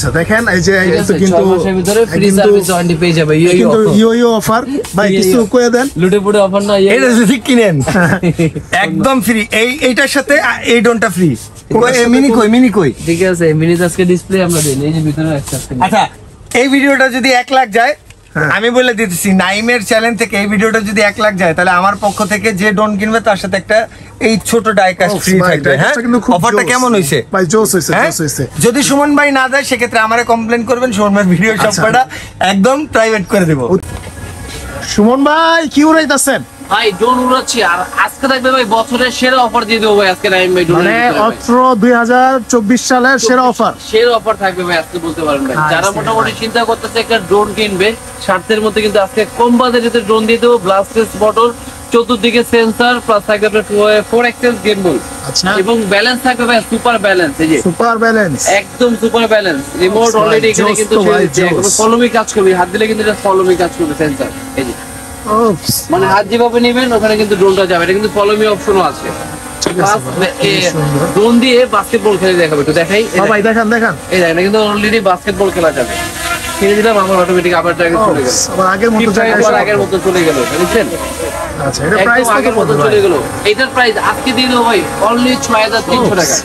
আচ্ছা দেখেন এই যে এটা কিন্তু 6 মাসের ভিতরে ফ্রি সার্ভিস ওয়ারেন্টি পেয়ে যাবে। কিন্তু ইয়ো অফার ভাই কিছু কইয়া দেন, লুটে পুটে অফার না, এটা যদি কিনেন একদম ফ্রি। এইটার সাথে এই ডোনটা ফ্রি। মিনি কই ঠিক আছে, মিনি আজকে ডিসপ্লে আমরা দেই, এই যে ভিতরে একটা। আচ্ছা এই ভিডিওটা যদি 1 লাখ যায়, আমি বলে দিতেছি নাইমের চ্যানেল থেকে এই ভিডিওটা যদি 1 লাখ যায়, তাহলে আমার পক্ষ থেকে যে ডোন কিনবে তার সাথে একটা এই ছোট ডাইকাস্ট ফ্রি থাকবে। হ্যাঁ, অফারটা কেমন হইছে ভাই? জোস হইছে। যদি সুমন ভাই না যায় সেক্ষেত্রে আমারে কমপ্লেইন করবেন, সুমন ভাই ভিডিও সবটা একদম প্রাইভেট করে দেব। সুমন ভাই কি উড়াইতাছেন ভাই? ড্রোন উড়াচ্ছি, আর আজকে থাকবে ভাই বছরের সেরা অফার দিয়ে দেবো ভাই আজকে নাইম ভাই। মানে 2024 সালের সেরা অফার থাকবে ভাই আজকে, বলতে পারেন ভাই। যারা মোটামুটি চিন্তা করতেছে একটা ড্রোন কিনবে স্বার্থের মধ্যে, কিন্তু আজকে কম বাজেটে ড্রোন দিয়ে দেবো। ব্লাস্টেস বটল, চতুর্দিকে সেন্সর, প্লাস থাকবে আপনার 4xs গিম্বল এবং ব্যালেন্স থাকবে ভাই সুপার ব্যালেন্স। এই যে সুপার ব্যালেন্স, একদম সুপার ব্যালেন্স। রিমোট অলরেডি এখানে কিন্তু ফলো মি কাজ করবে, হাত দিলে কিন্তু এটা ফলো মি কাজ করবে সেন্সর। এই যে মানে হাত যেভাবে নেবেন ওখানে কিন্তু ড্রোনটা যাবে। এটা কিন্তু ফলো মি অপশনও আছে। ড্রোন দিয়ে বাস্কেটবল খেলে দেখাবে, একটু দেখাই ভাই। দেখেন এই দেখেন, কিন্তু অলরেডি বাস্কেটবল খেলা যাবে। কিনে দিলাম, আমার অটোমেটিক আবার চলে গেল, আবার আগের মতো চলে গেল, বুঝছেন? আচ্ছা, এটা প্রাইস আগের মতো চলে গেল। এটার প্রাইস আজকে দিয়ে দেবো ভাই অনলি 6300 টাকা,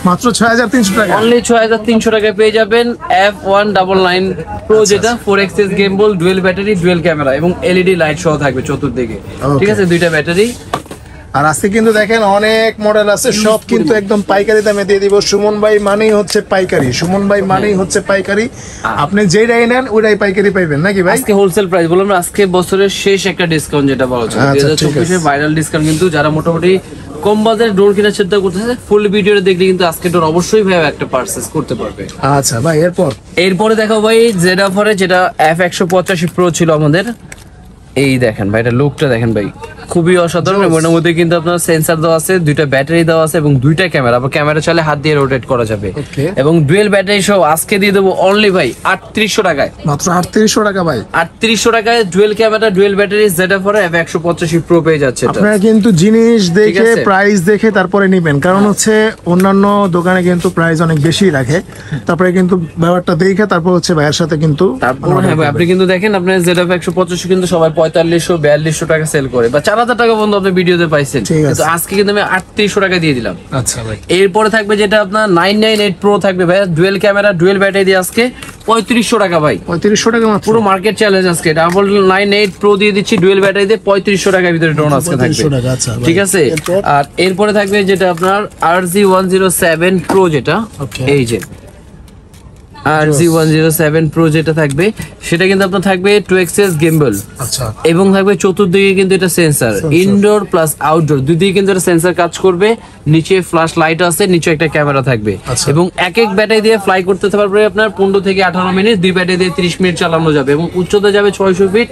মাত্র 6300 টাকা। অনলি 6300 টাকায় পেয়ে যাবেন F199 Pro, যেটা 4xs gimbal, dual battery, dual camera এবং এলইডি লাইট সহ থাকবে চতুর্দিকে। ঠিক আছে, দুইটা ব্যাটারি। আর আজকে কিন্তু দেখেন অনেক মডেল আছে, সব কিন্তু একদম পাইকারি দামে দিয়ে দিব। সুমন ভাই মানেই হচ্ছে পাইকারি, সুমন ভাই মানেই হচ্ছে পাইকারি। আপনি যেটাই নেন ওইটাই পাইকারি পাইবেন নাকি ভাই? আজকে হোলসেল প্রাইস বললাম, আজকে বছরের শেষ একটা ডিসকাউন্ট যেটা বলা হচ্ছে 2024 এর ভাইরাল ডিসকাউন্ট। কিন্তু যারা মোটামুটি কম বাজারে ড্রোন কেনার চিন্তা করতেছে, ফুল ভিডিওটা দেখলে কিন্তু আজকে ড্রোন অবশ্যই ভাই একটা পারচেজ করতে পারবে। আচ্ছা ভাই, এরপরে দেখো ভাই জেড অফারে যেটা F185 Pro ছিল আমাদের। এই দেখেন ভাই, এটা লুকটা দেখেন ভাই, খুবই অসাধারণ। এর মধ্যে কিন্তু আপনার সেন্সর দেওয়া আছে, দুইটা ব্যাটারি দেওয়া আছে এবং দুইটা ক্যামেরা। আবার ক্যামেরা চাইলে হাত দিয়ে রোটেট করা যাবে এবং ডুয়েল ব্যাটারি সহ আজকে দিয়ে দেবো অনলি ভাই 3800 টাকায়, মাত্র 3800 টাকা ভাই। 3800 টাকায় dual camera, dual battery Z অফারে F185 Pro পেয়ে যাচ্ছে। আপনারা কিন্তু জিনিস দেখে প্রাইস দেখে তারপরে নেবেন, কারণ হচ্ছে অন্যান্য দোকানে কিন্তু প্রাইস অনেক বেশি রাখে। তারপরে কিন্তু ব্যাপারটা দেখে তারপর হচ্ছে ভাইয়ের সাথে কিন্তু তারপর আপনি কিন্তু দেখেন আপনার জেড F185 কিন্তু সবাই 4500-4200 টাকা সেল করে, বা 4000 টাকা বন্ধু আপনি ভিডিওতে পাইছেন, কিন্তু আজকে কিন্তু আমি 3800 টাকা দিয়ে দিলাম। আচ্ছা ভাই, এরপরে থাকবে যেটা আপনার 998 Pro থাকবে ভাই, ডুয়েল ক্যামেরা, ডুয়েল ব্যাটারি দিয়ে আজকে 3500 টাকা ভাই। 3500 টাকা মাত্র, পুরো মার্কেট চ্যালেঞ্জ আজকে। ডাবল 98 Pro দিয়ে দিচ্ছি ডুয়েল ব্যাটারি দিয়ে 3500 টাকার ভিতরে ড্রোন আজকে থাকবে। ঠিক আছে, আর এরপরে থাকবে যেটা আপনার RZ107 Pro, যেটা এই যে RZ107 Pro যেটা থাকবে, সেটা কিন্তু আপনার থাকবে 2xs গিম্বল এবং থাকবে চতুর্দিকে কিন্তু এটা সেন্সর, ইনডোর প্লাস আউটডোর দুই দিকে কিন্তু এটা সেন্সর কাজ করবে। নিচে ফ্ল্যাশ লাইট আছে, নিচে একটা ক্যামেরা থাকবে এবং এক এক ব্যাটারি দিয়ে ফ্লাই করতে পারবে আপনার 15 থেকে 18 মিনিট, দুই ব্যাটারি দিয়ে 30 মিনিট চালানো যাবে এবং উচ্চতা যাবে 600 ফিট,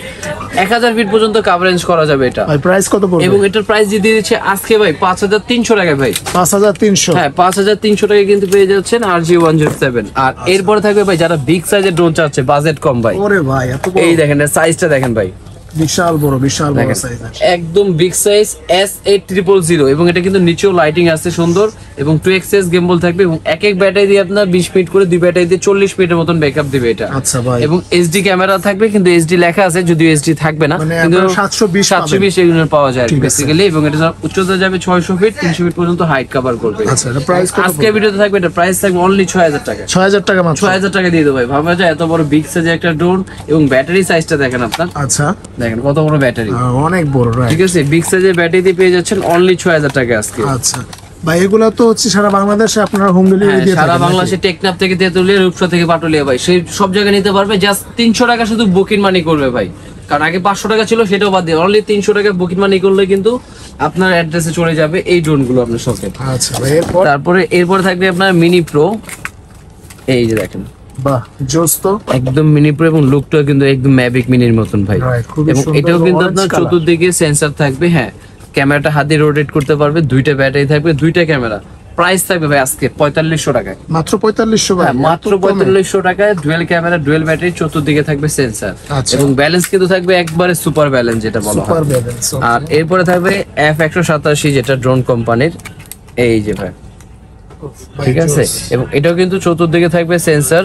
1000 ফিট পর্যন্ত কভারেজ করা যাবে। এটা প্রাইস কত পড়বে? এবং এটার প্রাইস দিয়ে দিচ্ছে আজকে ভাই 5300 টাকায় ভাই। 5300? হ্যাঁ, 5300 টাকায় কিন্তু পেয়ে যাচ্ছেন RZ107। আর এরপরে থাকবে ভাই যারা বিগ সাইজের ড্রোন চাচ্ছে, বাজেট কম ভাই, ওরে ভাই এত বড়, এই দেখেন সাইজটা দেখেন ভাই, বিশাল বড় সাইজ, একদম বিগ সাইজ S8000 এবং এটা কিন্তু নিচেও লাইটিং আছে সুন্দর এবং 2xs গিম্বল থাকবে এবং এক এক ব্যাটারি দিয়ে আপনার 20 মিনিট করে, দুই ব্যাটারি দিয়ে 40 মিনিটের মতন ব্যাকআপ দিবে এটা। আচ্ছা ভাই, এবং এইচডি ক্যামেরা থাকবে, কিন্তু এইচডি লেখা আছে, যদিও এইচডি থাকবে না, কিন্তু 720 এগুলো পাওয়া যায় বেসিক্যালি। এবং এটা উচ্চতা যাবে 600 ফিট, 300 ফিট পর্যন্ত হাইট কভার করবে। আচ্ছা, এটা প্রাইস কত? আজকে ভিডিওতে থাকবে এটা প্রাইস থাকবে অনলি 6000 টাকা। 6000 টাকা মাত্র, 6000 টাকা দিয়ে দেবো ভাই। ভাবা যায় এত বড় বিগ সাইজের একটা ড্রোন এবং ব্যাটারি সাইজটা দেখেন আপনার। আচ্ছা, দেখেন কত বড় ব্যাটারি, অনেক বড়, ঠিক আছে। বিগ সাইজের ব্যাটারি দিয়ে পেয়ে যাচ্ছেন অনলি 6000 টাকা আজকে। আচ্ছা ভাই, এগুলো তো হচ্ছে সারা বাংলাদেশে আপনারা হোম ডেলিভারি দিয়ে থাকেন? সারা বাংলাদেশে টেকনাফ থেকে তেতুলিয়া, রূপসা থেকে পাটুলিয়া ভাই, সেই সব জায়গায় নিতে পারবে। জাস্ট 300 টাকা শুধু বুকিং মানি করবে ভাই, কারণ আগে 500 টাকা ছিল, সেটাও বাদ দিয়ে অনলি 300 টাকা বুকিং মানি করলে কিন্তু আপনার অ্যাড্রেসে চলে যাবে এই ড্রোন গুলো আপনার শপে। আচ্ছা ভাই, এরপর থাকবে আপনার মিনি প্রো, এই যে দেখেন, বাহ জোস তো, একদম মিনি প্রো এবং লুকটাও কিন্তু একদম ম্যাভিক মিনির মতন ভাই। এবং এটাও কিন্তু আপনার চতুর্দিকে সেন্সর থাকবে, হ্যাঁ ক্যামেরাটা হাতে রোটেট করতে পারবে, দুইটা ব্যাটারি থাকবে, দুইটা ক্যামেরা। প্রাইস থাকবে ভাই আজকে 4500 টাকায়, মাত্র 4500 ভাই, মাত্র 4500 টাকায় ডুয়েল ক্যামেরা, ডুয়েল ব্যাটারি, চতুর্দিকে থাকবে সেন্সর এবং ব্যালেন্স কিন্তু থাকবে একবারে সুপার ব্যালেন্স যেটা বলা হয়। আর এরপরে থাকবে F187 যেটা ড্রোন কোম্পানির, এই যে ভাই, ঠিক আছে। এবং এটাও কিন্তু চতুর্দিকে থাকবে সেন্সর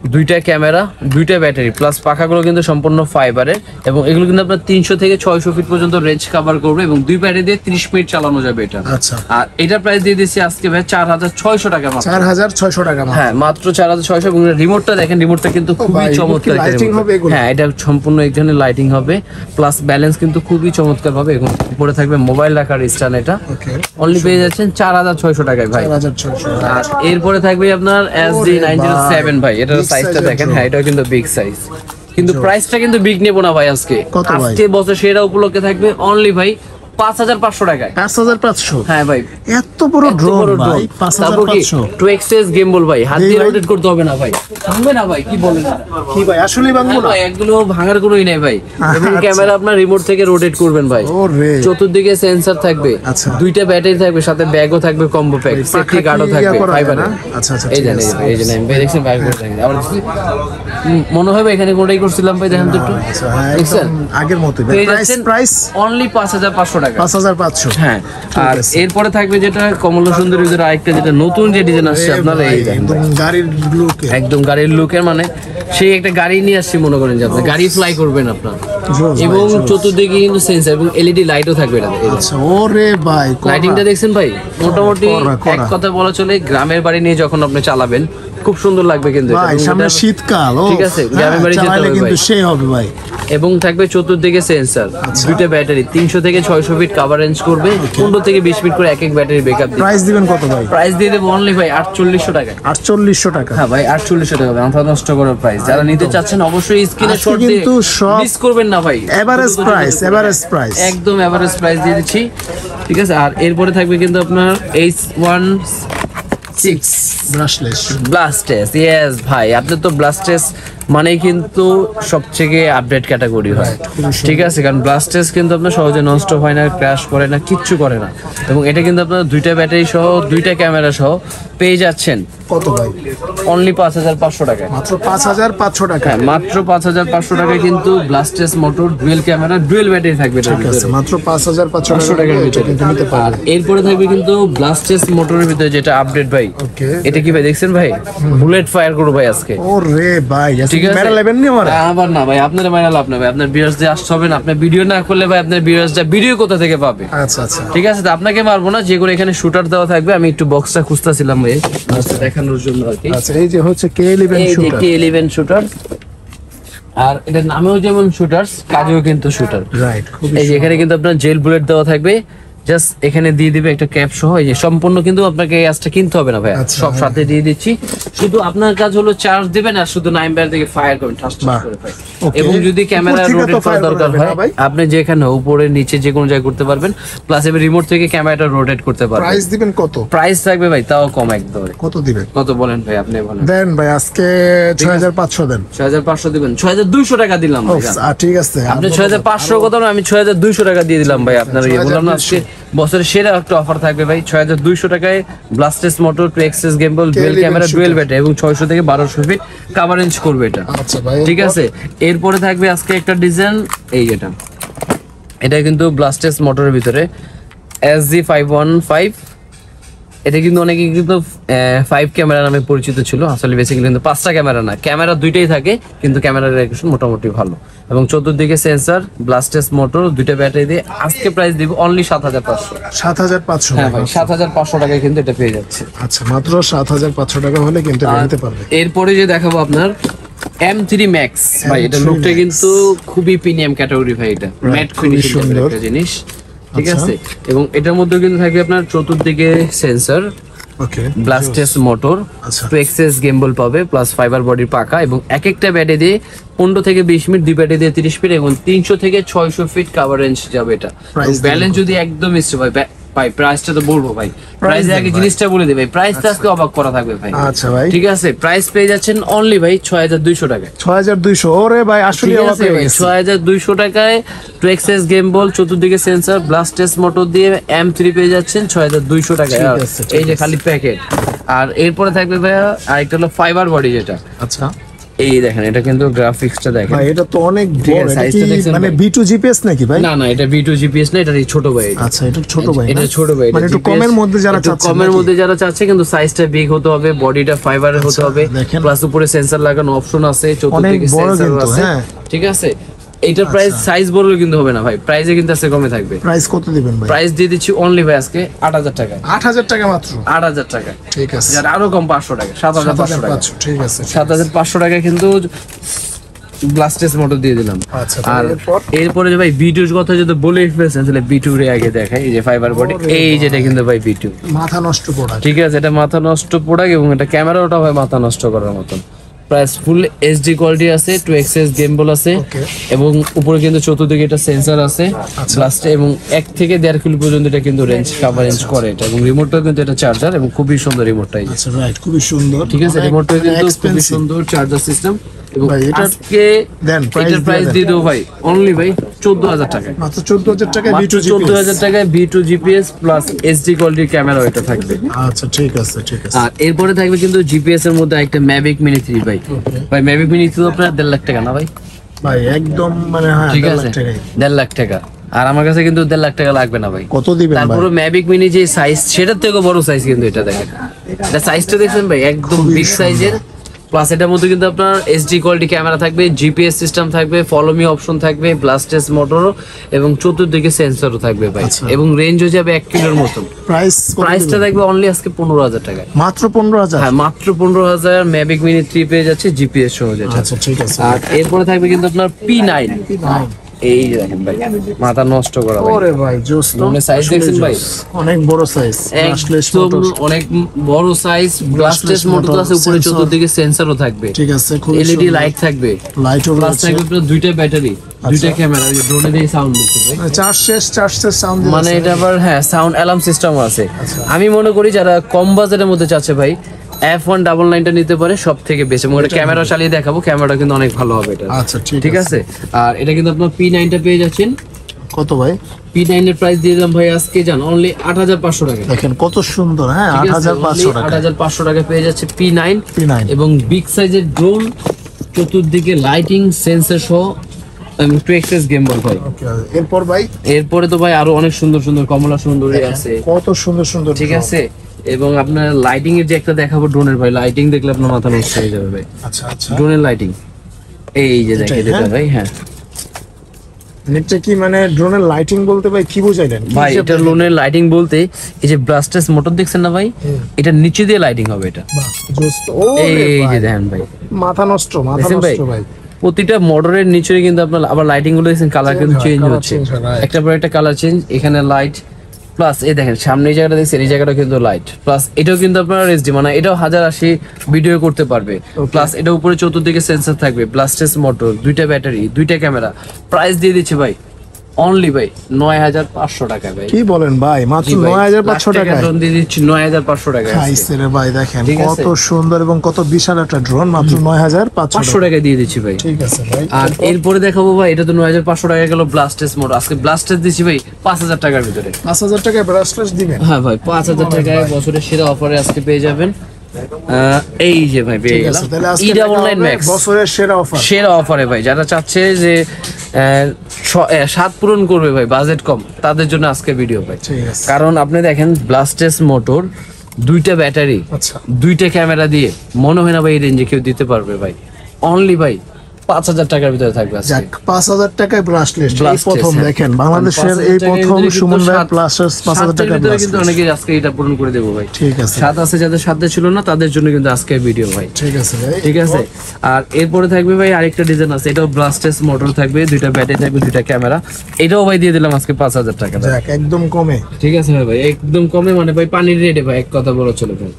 দুইটা ক্যামেরা, দুইটা ব্যাটারি প্লাস পাখাগুলো কিন্তু সম্পূর্ণ ফাইবারের এবং এগুলো কিন্তু আপনার 300 থেকে 600 ফিট পর্যন্ত রেঞ্জ কভার করবে এবং দুই ব্যাটারি দিয়ে 30 মিনিট চালানো যাবে এটা। আচ্ছা, আর এটার প্রাইস দিয়ে দিচ্ছি আজকে ভাই 4600 টাকা মাত্র। 4600 টাকা মাত্র। হ্যাঁ মাত্র 4600 এবং রিমোটটা দেখেন, রিমোটটা কিন্তু খুবই চমৎকার একটা লাইটিং remote। হবে এগুলো? হ্যাঁ এটা সম্পূর্ণ এখানে লাইটিং হবে প্লাস ব্যালেন্স কিন্তু খুবই চমৎকার হবে এবং উপরে থাকবে মোবাইল রাখার স্ট্যান্ড। এটা ওকে, অনলি পেয়ে যাচ্ছেন 4600 টাকায় ভাই। 4600। আর এরপরে থাকবে আপনার SD907 ভাই, এটার সাইজটা দেখেন, হ্যাঁ এটা কিন্তু বিগ সাইজ, কিন্তু প্রাইসটা কিন্তু বিগ নেব না ভাই আজকে। কত ভাই? আজকে বছর সেরা উপলক্ষে থাকবে অনলি ভাই 5500 টাকায়। 5500? হ্যাঁ ভাই, এত বড় ড্রোন ভাই, তারপর কি 5500? 2xs গেমবল ভাই, হাত দিয়ে রোটেট করতে হবে না ভাই, ভাঙবে না ভাই, কি বলেন কি ভাই আসলেই ভাঙবো না? ভাই একগুলো ভাঙার কোনোই নাই ভাই। এবং আচ্ছা। ক্যামেরা আপনার রিমোট থেকে রোটেট করবেন ভাই। ওরে, চতুর্দিকে সেন্সর থাকবে, আচ্ছা। দুইটা ব্যাটারি থাকবে, সাথে ব্যাগও থাকবে, কম্বো প্যাক, সেফটি গার্ডও থাকবে ফাইবারে। আচ্ছা আচ্ছা, এই ঠিক জানেন, আছে। এই জানেন ভাই, দেখছেন ভাই দেখেন আবার মনে হয় ভাই এখানে কোনটাই করছিলাম ভাই, দেখেন তো একটু আচ্ছা, হ্যাঁ, দেখছেন একদম আগের মতই ভাই। পেয়ে প্রাইস যাচ্ছেন প্রাইস অনলি 5500 টাকা। 5500। হ্যাঁ, আর এরপরে থাকবে যেটা কমলা সুন্দরী, যেটা আরেকটা যেটা নতুন যে ডিজাইন আসছে আপনার, এই দেখেন একদম গাড়ির লুক। একদম গাড়ির লুকের, মানে সেই একটা গাড়ি নিয়ে আসছি মনে করেন যে আপনি গাড়ি ফ্লাই করবেন আপনার, এবং চতুর্দিকে কিন্তু সেন্সর এবং এলইডি লাইটও থাকবে এটাতে। আচ্ছা, ওরে ভাই লাইটিংটা দেখছেন ভাই, মোটামুটি এক কথা বলা চলে গ্রামের বাড়ি নিয়ে যখন আপনি চালাবেন খুব সুন্দর লাগবে কিন্তু এটা। ভাই এবং সামনে এটা- শীতকাল, ও ঠিক আছে, গ্রামের বাড়ি যেতে চালাইলে হবে কিন্তু ভাই। সেই হবে ভাই। এবং থাকবে চতুর্দিকে সেন্সর, দুইটা ব্যাটারি, 300 থেকে 600 ফিট কভারেজ করবে, 15 থেকে 20 মিনিট করে এক এক ব্যাটারি ব্যাকআপ দিবে। প্রাইস দিবেন কত ভাই? প্রাইস দিয়ে দেবো অনলি ভাই 4800 টাকা। 4800 টাকা। হ্যাঁ ভাই 4800 টাকা, মাথা নষ্ট করার প্রাইস। যারা নিতে চাচ্ছেন অবশ্যই স্ক্রিনে আজকে শট দিয়ে কিন্তু সব মিস করবেন না ভাই, এভারেজ প্রাইস, এভারেজ প্রাইস, একদম এভারেজ প্রাইস দিয়ে দিচ্ছি, ঠিক আছে। আর এরপরে থাকবে কিন্তু আপনার H16 ব্রাশলেস। ব্লাস্টেস, ইয়েস ভাই, আপনি তো ব্লাস্টেস মানেই কিন্তু সবথেকে আপডেট ক্যাটাগরি হয়, ঠিক আছে, কারণ ব্লাস্টেস কিন্তু আপনার সহজে নষ্ট হয় না, ক্র্যাশ করে না, কিচ্ছু করে না। এবং এটা কিন্তু আপনার দুইটা ব্যাটারি সহ, দুইটা ক্যামেরা সহ পেয়ে যাচ্ছেন কত ভাই? অনলি 5500 টাকায়। মাত্র 5500 টাকা। হ্যাঁ মাত্র 5500 টাকায় কিন্তু brushless motor, dual camera, dual battery থাকবে এটার ঠিক আছে, ভিতরে। মাত্র 5500 টাকা টাকার এটা ভিতরে। কিন্তু নিতে আর পারবেন। এরপরে থাকবে কিন্তু ব্লাস্টেস মোটরের ভিতরে যেটা আপডেট ভাই, ওকে, এটা কি ভাই দেখছেন ভাই, বুলেট ফায়ার করবো ভাই আজকে। ওরে ভাই ঠিক আছে, মেরা লেবেন নি আমারে? আবার না ভাই, আপনার মাইনা লাভ না ভাই, আপনার ভিউয়ার্স যে আসতে হবে না, আপনার ভিডিও না করলে ভাই আপনার ভিউয়ার্সটা ভিডিও কোথা থেকে পাবে? আচ্ছা আচ্ছা, ঠিক আছে, তো আপনাকে মারবো না, যেগুলো এখানে শুটার দেওয়া থাকবে, আমি একটু বক্সটা খুঁজতেছিলাম ভাই দেখানোর জন্য আর কি। আচ্ছা, এই যে হচ্ছে K11 এই যে শুটার। K11 শুটার, আর এটার নামেও যেমন শুটারস, কাজেও কিন্তু শুটার। রাইট, খুব এই যে এখানে কিন্তু আপনার জেল বুলেট দেওয়া থাকবে, জাস্ট এখানে দিয়ে দিবে একটা ক্যাপ সহ। এই যে সম্পূর্ণ কিন্তু আপনাকে এই আজটা কিনতে হবে না ভাই, আচ্ছা, সব সাথে দিয়ে দিচ্ছি। শুধু আপনার কাজ হলো চার্জ দিবেন আর শুধু 9 বার থেকে ফায়ার করবেন, ঠাস ঠাস করে ভাই। Okay. এবং যদি ক্যামেরা উপর থেকে তো রোটেট করা fire দরকার করা যাবে হয়, না ভাই? আপনি যেখানে উপরে নিচে যে কোনো জায়গায় করতে পারবেন, প্লাস এবার রিমোট থেকে ক্যামেরাটা রোটেট করতে পারবেন। প্রাইস দিবেন কত? প্রাইস থাকবে ভাই তাও কম একদম। কত দিবেন? কত বলেন ভাই, আপনি বলেন। দেন ভাই আজকে 6500 দেন। 6500 দিবেন, 6200 টাকা দিলাম ভাই। ঠিক আছে, আপনি 6500 কথা না, আমি 6200 টাকা দিয়ে দিলাম ভাই আপনার। ইয়ে বললাম না আজকে বছরের সেরা একটা অফার থাকবে ভাই, 6200 টাকায় brushless motor, 2xs gimbal, dual camera, dual battery এবং 600 থেকে 1200 ফিট কভারেজ করবে এটা। আচ্ছা ভাই, ঠিক আছে, এরপরে থাকবে আজকে একটা ডিজাইন, এই এটা কিন্তু ব্লাস্টেস মোটরের ভিতরে SG515। এটা কিন্তু অনেকে কিন্তু 5 ক্যামেরা নামে পরিচিত ছিল, আসলে বেসিক্যালি কিন্তু 5টা ক্যামেরা না, ক্যামেরা দুইটাই থাকে, কিন্তু ক্যামেরার রেজোলিউশন মোটামুটি ভালো এবং চতুর্দিকে সেন্সর, ব্লাস্টেস মোটর, দুইটা ব্যাটারি দিয়ে আজকে প্রাইস দিব অনলি 7500। 7500? হ্যাঁ ভাই 7500 টাকায় কিন্তু এটা পেয়ে যাচ্ছে। আচ্ছা, মাত্র 7500 টাকা হলে কিন্তু এটা নিতে পারবে। এরপরে যে দেখাবো আপনার M3 Max ভাই, এটা M3 লুকটা Max। কিন্তু খুবই প্রিমিয়াম ক্যাটাগরি ভাই, এটা ম্যাট খুবই ফিনিশিং সুন্দর। একটা জিনিস, ঠিক আচ্ছা। আছে। এবং এটার মধ্যে কিন্তু থাকবে আপনার চতুর্দিকে সেন্সর, ওকে, ব্লাস্টেস মোটর, আচ্ছা। 2xs গেমবল পাবে, প্লাস ফাইবার বডির পাকা এবং এক একটা ব্যাটারি দিয়ে 15 থেকে 20 মিনিট, দুই ব্যাটারি দিয়ে 30 মিনিট এবং 300 থেকে 600 ফিট কভারেজ যাবে এটা। Price ব্যালেন্স যদি একদম ইচ্ছে ভাই প্রাইসটা তো বলবো ভাই, প্রাইস দেন আগে ভাই। জিনিসটা বলে দিই ভাই, প্রাইসটা আজকে অবাক করা থাকবে ভাই। আচ্ছা ভাই, ঠিক আছে, প্রাইস পেয়ে যাচ্ছেন অনলি ভাই 6200 টাকায়। 6200? ওরে ভাই আসলে ঠিক অবাক আছে হয়ে ভাই, গেছি। 6200 টাকায় 2xs গেমবল, চতুর্দিকে সেন্সর, ব্লাস্টেস মোটর দিয়ে M3 পেয়ে যাচ্ছেন 6200 টাকায়। ঠিক আর আছে, এই যে খালি প্যাকেট। আর এরপরে থাকবে ভাইয়া আরেকটা হলো ফাইবার বডি, যেটা আচ্ছা, এই দেখেন এটা কিন্তু গ্রাফিক্সটা দেখেন ভাই এটা তো অনেক ঠিক বড়, আছে, এটা size-টা কি দেখছেন মানে ভাই? B2 GPS নাকি ভাই? না এটা V2 GPS না, এটা এই ছোট ভাই এটা। আচ্ছা এটা ছোট ভাই এটা না? ছোট ভাই, মানে এটা একটু GPS কমের মধ্যে যারা একটু চাচ্ছে কমের মধ্যে যারা চাচ্ছে, কিন্তু সাইজটা বিগ হতে হবে, বডিটা ফাইবারের হতে হবে, দেখেন। প্লাস উপরে সেন্সর লাগানো অপশন আছে, চতুর্দিকে অনেক বড় সেন্সর কিন্তু, আছে, হ্যাঁ। ঠিক আছে। এইটার প্রাইস সাইজ বড় কিন্তু হবে না ভাই, প্রাইসে কিন্তু আছে কমে থাকবে। প্রাইস কত দিবেন ভাই? প্রাইস দিয়ে দিচ্ছি অনলি ভাই আজকে 8000 টাকা। 8000 টাকা মাত্র? 8000 টাকা, ঠিক আছে। যার আরো কম 500 টাকা, 7500 টাকা। 7500, ঠিক আছে। 7500 টাকা কিন্তু ব্লাস্টেস মোটর দিয়ে দিলাম। আচ্ছা, আর এরপর? এরপরে যে ভাই বিটুর কথা যদি বলে ফেলছেন, তাহলে বিটু রে আগে দেখাই। এই যে ফাইবার বডি, এই যেটা কিন্তু ভাই বিটু, মাথা নষ্ট প্রোডাক্ট। ঠিক আছে। এটা মাথা নষ্ট প্রোডাক্ট এবং এটা ক্যামেরাটা ভাই মাথা নষ্ট করার মতন। প্রাইস ফুল এইচডি কোয়ালিটি আছে, 2xs গেমবল আছে, Okay. এবং উপরে কিন্তু চতুর্দিকে এটা সেন্সর আছে ব্লাস্ট, এবং 1 থেকে 1.5 কিলো পর্যন্ত এটা কিন্তু রেঞ্জ কভারেজ করে এটা, এবং রিমোটটা কিন্তু এটা চার্জার, এবং খুবই সুন্দর রিমোটটা। এই যে, আচ্ছা রাইট, খুবই সুন্দর, ঠিক আছে, অনেক রিমোটটা কিন্তু খুবই expensive। সুন্দর চার্জার সিস্টেম। এবং ভাই, এটার আজকে দেন, price এটার প্রাইস দিয়ে দিয়ে দেবো ভাই অনলি ভাই 14000 টাকা। মাত্র 14000 টাকায় মাত্র B2 GPS। 14000 টাকায় V2 GPS প্লাস এইচডি কোয়ালিটির ক্যামেরা এটা থাকবে। আচ্ছা ঠিক আছে, ঠিক আছে। আর এরপরে থাকবে কিন্তু জিপিএস এর মধ্যে একটা ম্যাভিক মিনি 3 ভাই। ভাই ম্যাভিক মিনি 3 আপনার 1.5 লাখ টাকা না ভাই? ভাই একদম মানে হ্যাঁ, ঠিক 1.5 আছে, লাখ টাকায়। 1.5 লাখ টাকা। আর আমার কাছে কিন্তু 1.5 লাখ টাকা লাগবে না ভাই। কত দিবেন ভাই? তারপরে ম্যাভিক মিনি যে সাইজ, সেটার থেকেও বড় সাইজ কিন্তু এটা দেখেন। এটা সাইজটা দেখছেন ভাই, একদম বিগ সাইজের। প্লাস এটার মধ্যে কিন্তু আপনার এইচডি কোয়ালিটি ক্যামেরা থাকবে, জিপিএস সিস্টেম থাকবে, ফলো মি অপশন থাকবে, ব্লাস্টেস মোটর, এবং চতুর্দিকে সেন্সরও থাকবে ভাই, এবং রেঞ্জ হয়ে যাবে 1 কিলোর মতো। প্রাইসটা থাকবে অনলি আজকে 15000 টাকা। মাত্র 15000? হ্যাঁ মাত্র 15000 ম্যাভিক মিনি 3 পেয়ে যাচ্ছে জিপিএস সহ যেটা। আচ্ছা ঠিক আছে। আর এরপরে থাকবে কিন্তু আপনার P9। এই যে দেখেন ভাই, মাথা নষ্ট করা ভাই। ওরে ভাই জোস তো, মানে সাইজ দেখছেন ভাই, অনেক বড় সাইজ, একদম অনেক বড় সাইজ, ব্লাস্টেস মোটর আছে, উপরে চতুর্দিকে সেন্সরও থাকবে, ঠিক আছে, খুব এলইডি লাইট থাকবে, লাইটও প্লাস আছে, থাকবে আপনার দুইটা ব্যাটারি, দুইটা ক্যামেরা, ওই যে ড্রোনে দিয়ে সাউন্ড দিচ্ছে ভাই। চার্জ শেষ সাউন্ড মানে এটা আবার হ্যাঁ সাউন্ড অ্যালার্ম সিস্টেমও আছে। আমি মনে করি যারা কম বাজেটের মধ্যে চাচ্ছে ভাই, F199টা নিতে পারে সব থেকে বেশি। এবং এটা ক্যামেরা চালিয়ে দেখাবো, ক্যামেরাটা কিন্তু অনেক ভালো হবে এটা। আচ্ছা ঠিক আছে। আর এটা কিন্তু আপনার P9টা পেয়ে যাচ্ছেন। কত ভাই? P9 এর প্রাইস দিয়ে দিলাম ভাই আজকে জান অনলি 8500 টাকা। দেখেন কত সুন্দর, হ্যাঁ 8500 টাকা। 8500 টাকা পেয়ে যাচ্ছে P9, P9 এবং বিগ সাইজের ড্রোন, চতুর্দিকে লাইটিং, সেন্সর সহ, এবং 2xs গেমবল ভাই। এরপর ভাই? এরপরে তো ভাই আরো অনেক সুন্দর সুন্দর কমলা সুন্দরী আছে, কত সুন্দর সুন্দর, ঠিক আছে। এবং আপনার লাইটিং এর যে একটা দেখাবো ড্রোনের ভাই, লাইটিং দেখলে আপনার মাথা নষ্ট হয়ে যাবে ভাই। আচ্ছা আচ্ছা, ড্রোনের লাইটিং এই যে দেখে এটা ভাই। হ্যাঁ এটা কি মানে ড্রোনের লাইটিং বলতে ভাই কি বুঝাইলেন ভাই? এটা ড্রোনের লাইটিং বলতে এই যে ব্লাস্টেস মোটর দেখছেন না ভাই, এটা নিচে দিয়ে লাইটিং হবে এটা। জোস তো, এই যে দেখেন ভাই, মাথা নষ্ট, মাথা দেখছেন ভাই? নষ্ট ভাই। প্রতিটা মোটরের নিচে কিন্তু আপনার আবার লাইটিং গুলো দেখছেন কালার কিন্তু চেঞ্জ colour হচ্ছে, change হয়, right. একটা পর একটা কালার চেঞ্জ। এখানে লাইট, প্লাস এই দেখেন সামনে এই জায়গাটা দেখছেন, এই জায়গাটা কিন্তু লাইট, প্লাস এটাও কিন্তু আপনার এইচডি, মানে এটাও 1080 ভিডিও করতে পারবে, প্লাস এটা উপরে চতুর্দিকে সেন্সর থাকবে, ব্লাস্টেস মোটর, দুইটা ব্যাটারি, দুইটা ক্যামেরা। প্রাইস দিয়ে দিচ্ছি ভাই অনলি ভাই 9500 টাকা ভাই। কি বলেন ভাই? মাত্র 9500 টাকা ড্রোন দিয়ে দিচ্ছি 9500 টাকা। খাইছে রে ভাই, দেখেন ঠিক আছে। কত সুন্দর এবং কত বিশাল একটা ড্রোন, মাত্র 9500 500 টাকা দিয়ে দিচ্ছি ভাই। ঠিক আছে ভাই। আর এরপরে দেখাবো ভাই, এটা তো 9500 টাকা গেল ব্লাস্টেস মোড। আজকে ব্লাস্টেস দিচ্ছি ভাই 5000 টাকার ভিতরে। 5000 টাকায় ব্রাসলেস দিবেন? হ্যাঁ ভাই 5000 টাকায় বছরের সেরা অফারে আজকে পেয়ে যাবেন। এই যে ভাই পেয়ে গেলাম তাহলে আজকে ইডা অনলাইন ম্যাক্স বছরের সেরা অফার, সেরা অফারে ভাই। যারা চাচ্ছে যে 7 পূরণ করবে ভাই, বাজেট কম, তাদের জন্য আজকে ভিডিও ভাই। ঠিক আছে। কারণ আপনি দেখেন ব্লাস্টেস মোটর, দুইটা ব্যাটারি, আচ্ছা দুইটা ক্যামেরা দিয়ে মনে হয় না ভাই এই রেঞ্জে কেউ দিতে পারবে ভাই। অনলি ভাই 5000 টাকার ভিতরে থাকবে আজকে। যাক, 5000 টাকায় ব্রাসলেস, এই Blasters, প্রথম হ্যাঁ। দেখেন বাংলাদেশের এই 5000 টাকায় প্রথম কিন্তু সুমন ভাই সাত- প্লাসেস 5000 টাকা সাতের ভিতরে কিন্তু ব্রাসলেস। অনেকেই আজকে এটা পূরণ করে দেবো ভাই। ঠিক আছে, সাত আছে যাদের সাথে ছিল না, তাদের জন্য কিন্তু আজকে ভিডিও ভাই। ঠিক আছে ভাই। ঠিক আছে। আর এরপরে থাকবে ভাই আরেকটা ডিজাইন আছে, এটাও ব্লাস্টেস মোটর থাকবে, দুইটা ব্যাটারি থাকবে, দুইটা ক্যামেরা। এটাও ভাই দিয়ে দিলাম আজকে 5000 টাকা। যাক, একদম কমে। ঠিক আছে ভাই, একদম কমে, মানে ভাই পানির রেটে ভাই, এক কথা বলা চলে ভাই।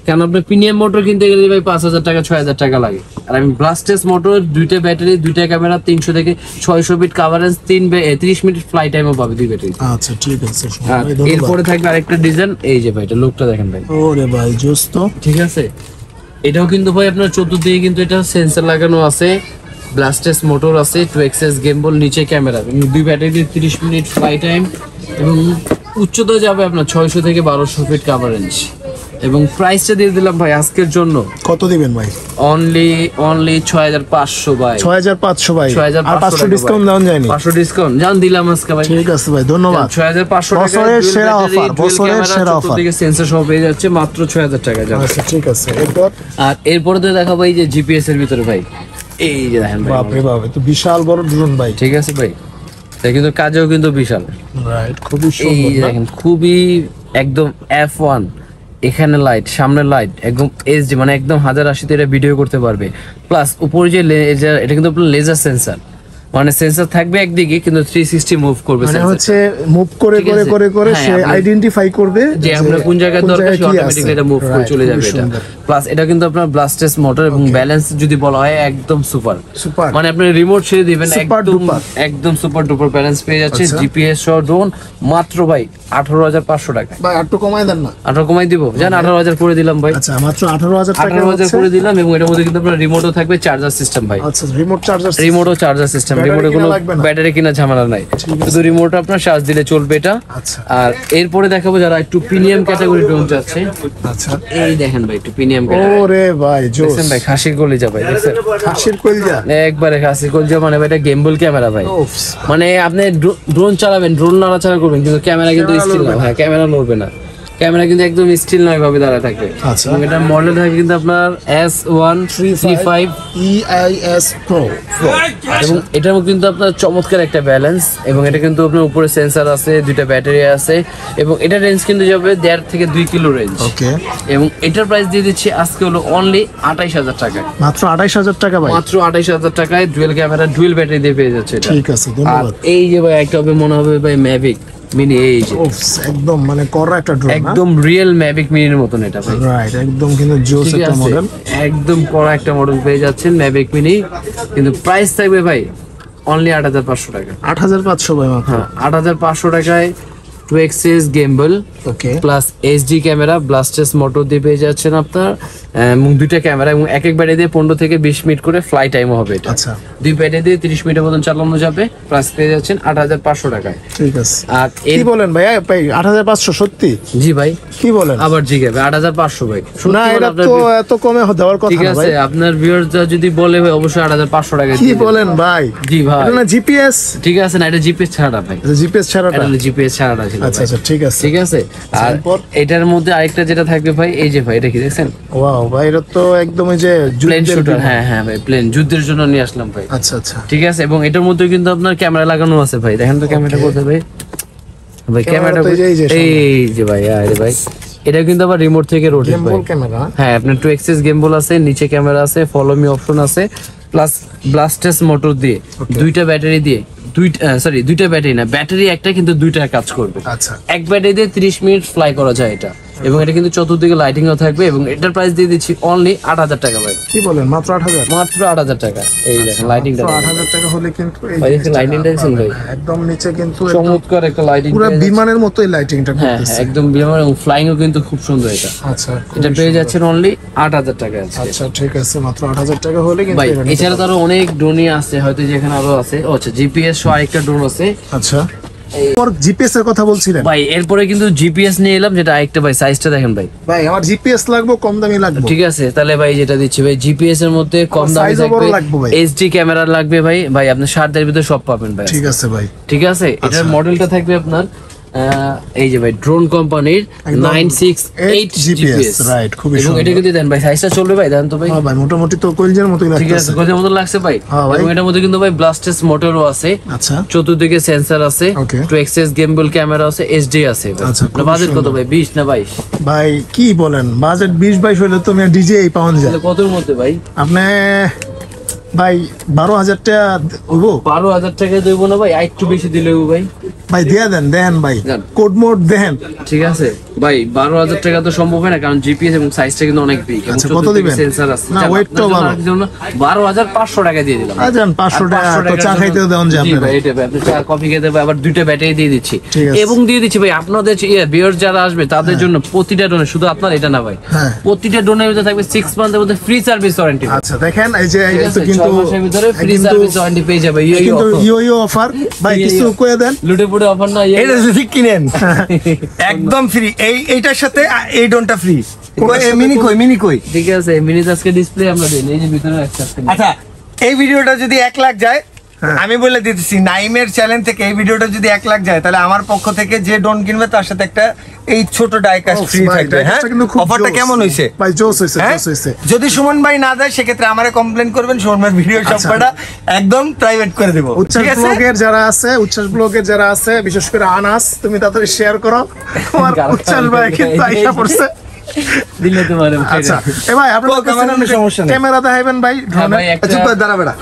কারণ আপনার প্রিমিয়াম মোটর কিনতে গেলে ভাই 5000 টাকা 6000 টাকা লাগে। আর আমি ব্লাস্টেস মোটর, দুইটা ব্যাটারি, দুইটা ক্যামেরা, 300 থেকে 600 ফিট কাভারেজ, 30 মিনিট ফ্লাই টাইমও পাবে দুই ব্যাটারি। আচ্ছা ঠিক আছে, আর ভাই, ধন্যবাদ। এরপরে থাকবে আরেকটা ডিজাইন, এই যে ভাই এটা লুকটা দেখেন ভাই। ওরে ভাই জোস তো। ঠিক আছে। এটাও কিন্তু ভাই আপনার চতুর্দিকে কিন্তু এটা সেন্সর লাগানো আছে, ব্লাস্টেস মোটর আছে, 2xs গেমবল, নিচে ক্যামেরা, দুই ব্যাটারি দিয়ে 30 মিনিট ফ্লাই টাইম, এবং উচ্চতা যাবে আপনার 600 থেকে 1200 ফিট কাভারেজ। এবং প্রাইসটা দিয়ে দিলাম ভাই আজকের জন্য। কত দিবেন ভাই? অনলি 6500 ভাই। 6500 ভাই। 6500 আর 500 ডিসকাউন্ট দেওয়া যায়নি? 500 ডিসকাউন্ট জান দিলাম আজকে ভাই। ঠিক আছে ভাই, ধন্যবাদ। 6500 টাকা বছরের সেরা অফার, বছরের সেরা অফার। থেকে সেন্সর সহ পেয়ে যাচ্ছে মাত্র 6000 টাকা যাবে। আচ্ছা ঠিক আছে, এরপর আর এরপরে তো দেখাবো এই যে জিপিএস এর ভিতরে ভাই, এই যে দেখেন ভাই, বাপ রে বাপ, তো বিশাল বড় ড্রোন ভাই। ঠিক আছে ভাই, এটা কিন্তু কাজেও কিন্তু বিশাল। রাইট, খুবই এই সুন্দর যে না? দেখেন খুবই একদম F1, এখানে লাইট, সামনে লাইট, একদম এইচডি, মানে একদম 1080 এটা ভিডিও করতে পারবে। প্লাস উপরে যে লেজার, এটা কিন্তু আপনার লেজার সেন্সর, মানে সেন্সর থাকবে একদিকে কিন্তু 360 মুভ করবে। মানে sensor হচ্ছে মুভ করে ঠিক করে আছে? করে করে হ্যাঁ, সে আপনি- আইডেন্টিফাই করবে যে আপনার কোন জায়গায় দরকার সে কি অটোমেটিক্যালি আছে। এটা মুভ করে Right, চলে যাবে খুবই এটা। সুন্দর। প্লাস এটা কিন্তু আপনার ব্লাস্টেস মোটর এবং ব্যালেন্স যদি বলা হয় একদম সুপার। Super। মানে আপনি রিমোট ছেড়ে দিবেন Super একদম duper। একদম সুপার ডুপার ব্যালেন্স পেয়ে যাচ্ছে। আচ্ছা। জিপিএস সহ ড্রোন মাত্র ভাই 18500 টাকা। ভাই একটু কমায় দেন না। 18 কমাই দিব, জান 18000 করে দিলাম ভাই। আচ্ছা, মাত্র 18000 টাকা 18000 হচ্ছে। করে দিলাম এবং এটার মধ্যে কিন্তু আপনার রিমোটও থাকবে, চার্জার সিস্টেম ভাই। আচ্ছা, রিমোট চার্জার। রিমোটও চার্জার সিস্টেম, Battery রিমোটে কোনো কিনা লাগবে না। ব্যাটারি কিনা ঝামেলা নাই, শুধু রিমোট আপনার চার্জ দিলে চলবে এটা। আচ্ছা। আর এরপরে দেখাবো যারা একটু প্রিমিয়াম ক্যাটাগরি ড্রোন চাচ্ছে, আচ্ছা। এই দেখেন ভাই একটু প্রিমিয়াম ক্যাটাগরি। ওরে ভাই জোস। দেখছেন ভাই খাসির কলিজা ভাই, দেখছেন খাসির কলিজা। একবারে খাসির কলিজা, মানে ভাই এটা গেমবল ক্যামেরা ভাই। ওফস। মানে আপনি ড্রোন চালাবেন, ড্রোন নাড়াচাড়া করবেন কিন্তু ক্যামেরা কিন্তু ক্যামেরা স্টিল লড়বে না, না। হ্যাঁ ক্যামেরা লড়বে না, ক্যামেরা কিন্তু একদম স্টিল নয় ভাবে দাঁড়ায় থাকবে। আচ্ছা। এবং এটার মডেল থাকবে কিন্তু আপনার S135 EIS Pro। এবং এটার মধ্যে কিন্তু আপনার চমৎকার একটা ব্যালেন্স, এবং এটা কিন্তু আপনার উপরে সেন্সর আছে, দুইটা ব্যাটারি আছে, এবং এটা রেঞ্জ কিন্তু যাবে 1.5 থেকে 2 কিলো রেঞ্জ। ওকে। এবং এটার প্রাইস দিয়ে দিচ্ছি আজকে হলো অনলি 28000 টাকায়। মাত্র 28000 টাকা ভাই। মাত্র 28000 টাকায় ডুয়েল ক্যামেরা, ডুয়েল ব্যাটারি দিয়ে পেয়ে যাচ্ছে এটা। ঠিক আছে, আর ধন্যবাদ। এই যে ভাই একটা হবে মনে হবে ভাই ম্যাভিক মিনি, এই যে ওফস, একদম মানে কড়া একটা ড্রোন না? একদম রিয়েল ম্যাভিক মিনির মতন এটা ভাই। রাইট, একদম কিন্তু জোস ঠিক একটা আছে, মডেল। একদম কড়া একটা মডেল পেয়ে যাচ্ছেন ম্যাভিক মিনি, কিন্তু প্রাইস থাকবে ভাই অনলি 8500 টাকা। 8500 ভাই মাত্র। হ্যাঁ 8500 টাকায় 2xs গেমবল ওকে। প্লাস এইচডি ক্যামেরা, ব্লাস্টেস মোটর দিয়ে পেয়ে যাচ্ছেন আপনার, এবং দুইটা ক্যামেরা, এবং এক এক ব্যাটারি দিয়ে 15 থেকে 20 মিনিট করে ফ্লাই টাইমও হবে এটা। আচ্ছা। দুই ব্যাটারি দিয়ে 30 মিনিটের মতন চালানো যাবে। প্রাইস পেয়ে যাচ্ছেন 8500 টাকায়। ঠিক আছে। আর কি এর বলেন ভাই? ভাই 8500 সত্যি? জি ভাই, কি বলেন? আবার জিগাবে 8500 ভাই। সত্যি না, বলে এটা আপনার তো এত কমে দেওয়ার কথা ঠিক না আছে, ভাই। আপনার ভিউয়াররা যদি বলে ভাই অবশ্যই 8500 টাকা কি দিয়ে দেব। বলেন ভাই? জি ভাই, এটা না জিপিএস? ঠিক আছে না, এটা জিপিএস ছাড়া ভাই, জিপিএস ছাড়াটা? এটা জিপিএস ছাড়াটা ছিল আচ্ছা ভাই। আচ্ছা, ঠিক আছে। ঠিক আছে। আর এরপর? এটার মধ্যে আরেকটা যেটা থাকবে ভাই, এই যে ভাই এটা কি দেখছেন, ওয়াও ভাই, এটা তো একদম এই যে প্লেন যুদ্ধের শুটার। বিমান। হ্যাঁ হ্যাঁ ভাই, প্লেন যুদ্ধের জন্য নিয়ে আসলাম ভাই। আচ্ছা আচ্ছা। ঠিক আছে, এবং এটার মধ্যে কিন্তু আপনার ক্যামেরা লাগানো আছে ভাই, দেখেন তো ক্যামেরাটা কোথায় ভাই, ভাই ক্যামেরা ক্যামেরাটা তো এই যে সামনে। এই যে ভাই, আরে ভাই এটা কিন্তু আবার রিমোট থেকে রোটেট ভাই। গেমবল ক্যামেরা। হ্যাঁ আপনার 2xs গেমবল আছে, নিচে ক্যামেরা আছে, ফলো মি অপশন আছে, প্লাস ব্লাস্টেস মোটর দিয়ে দুইটা ব্যাটারি দিয়ে দুইটা ব্যাটারি না, ব্যাটারি একটা কিন্তু দুইটা কাজ করবে। আচ্ছা। এক ব্যাটারি দিয়ে 30 মিনিট ফ্লাই করা যায় এটা, এবং এটা কিন্তু চতুর্দিকে লাইটিংও থাকবে, এবং এটার প্রাইস দিয়ে দিচ্ছি অনলি 8000 টাকা ভাই। কি বলেন? মাত্র 8000? মাত্র 8000 টাকা। এই দেখেন লাইটিংটা, 8000 টাকা হলে কিন্তু এই ভাই দেখেন লাইটিংটা দেখছেন ভাই, একদম নিচে কিন্তু একদম চমৎকার একটা লাইটিং, পুরো বিমানের মতোই লাইটিংটা হ্যাঁ করতেছে। হ্যাঁ একদম বিমান, এবং ফ্লাইংও কিন্তু খুব সুন্দর এটা। আচ্ছা, এটা পেয়ে যাচ্ছেন অনলি 8000 টাকা আছে। আচ্ছা ঠিক আছে, মাত্র 8000 টাকা হলে কিন্তু ভাই এটা নিতে এছাড়া তো আরো অনেক ড্রোনই আছে, হয়তো যেখানে আরো আছে। ও আচ্ছা, জিপিএস সহ আরেকটা ড্রোন আছে পারবেন। আচ্ছা, পর জিপিএস এর কথা বলছিলেন ভাই। এরপরে কিন্তু জিপিএস নিয়ে এলাম, যেটা আরেকটা ভাই সাইজটা দেখেন ভাই। ভাই, আমার জিপিএস লাগবে, কম দামি লাগবে। ঠিক আছে, তাহলে ভাই যেটা দিচ্ছি ভাই, জিপিএস এর মধ্যে কম দামে size ও বড় থাকবে, লাগবে ভাই। এইচডি ক্যামেরা লাগবে ভাই। ভাই আপনি 60,000 ভিতরে সব পাবেন ভাই। ঠিক আছে ভাই। ঠিক আছে, এটার মডেলটা থাকবে আপনার এই যে ভাই ড্রোন কোম্পানির একদম 968 GPS, জিপিএস, right, খুবই এবং এটা সুন্দর। কিন্তু দেন ভাই, সাইজটা চলবে ভাই, দেন তো ভাই। হ্যাঁ ভাই, মোটামুটি তো কলজের মতোই ঠিক আছে, লাগতেছে। কোথায় মতো লাগছে ভাই। হ্যাঁ ভাই। এবং এটার মধ্যে কিন্তু ভাই ব্লাস্টেস মোটরও আছে, আচ্ছা। চতুর্দিকে সেন্সর আছে, Okay. 2xs গেমবল ক্যামেরা আছে, এইচডি আছে ভাই। আচ্ছা, খুবই বাজেট কত সুন্দর। ভাই, 20 না 22? ভাই কি বলেন, বাজেট 20-22 হলে তো ডিজে পাওয়া যায়। তাহলে কতর মধ্যে ভাই? আপনি ভাই 12,000 টাকা হইব? 12,000 টাকা দেবো না ভাই, একটু বেশি দিলেও ভাই। ভাই দিয়ে দেন, দেন ভাই, দেন। কোড মোড দেন। ঠিক আছে ভাই, 12,000 টাকা তো সম্ভব হয় না, কারণ জিপিএস এবং সাইজটা কিন্তু অনেক বিগ। আচ্ছা, কত দিবেন? সেন্সর আছে না, weight টাও ভালো। 12,500 টাকা দিয়ে দিলাম। আচ্ছা, 500 টাকা তো চা খাইতেও দেন যে জি আপনারা। ভাই, এটা ভাই, আপনি চা কফি খেতে ভাই, আবার দুইটা ব্যাটারি দিয়ে দিচ্ছি, ঠিক আছে। এবং দিয়ে দিচ্ছি ভাই আপনাদের ভিউয়ার যারা আসবে তাদের জন্য প্রতিটা ডোনে, শুধু আপনার এটা না ভাই, হ্যাঁ। প্রতিটা ডোনের ভিতরে থাকবে 6 মান্থের মধ্যে ফ্রি সার্ভিস ওয়ারেন্টি। আচ্ছা দেখেন, এই যে ঠিক এই আছে, তো কিন্তু 6 মাসের ভিতরে ফ্রি কিন্তু- সার্ভিস ওয়ারেন্টি পেয়ে যাবে। কিন্তু ইয়ো অফার ভাই, কিছু কয়ে দেন। লুটে পুটে অফার না, এটা যদি কিনেন একদম ফ্রি, এইটার সাথে এই ড্রোনটা ফ্রি। মিনি কই ঠিক আছে, মিনি আজকে ডিসপ্লে আমরা দিই, এই যে ভিতরে একটা আছে। আচ্ছা, এই ভিডিওটা যদি 1 লাখ যায়, আমি বলে দিতেছি নাইমের চ্যানেল থেকে এই ভিডিওটা যদি 1 লাখ যায়, তাহলে আমার পক্ষ থেকে যে ড্রোন কিনবে তার সাথে একটা এই ছোট ডাইকাস্ট ফ্রি থাকবে। হ্যাঁ, অফারটা কেমন হইছে ভাই? জোস হইছে, হ্যাঁ? জোস হইছে। যদি সুমন ভাই না যায় সেক্ষেত্রে আমারে কমপ্লেন করবেন, সুমন ভাই ভিডিও সবকটা একদম প্রাইভেট করে দেব। উচ্ছ্বাস ঠিক আছে? ব্লগের যারা আছে, বিশেষ করে আনাস, তুমি তাড়াতাড়ি শেয়ার করো। তোমার উচ্ছ্বাস ভাই কিন্তু আইসা পড়ছে। দিলে তোমার আচ্ছা, এ ভাই আপনার ক্যামেরা সমস্যা নেই। ক্যামেরা দেখাইবেন ভাই, হ্যাঁ ভাই, একটা চুপ করে দাঁড়া বেটা।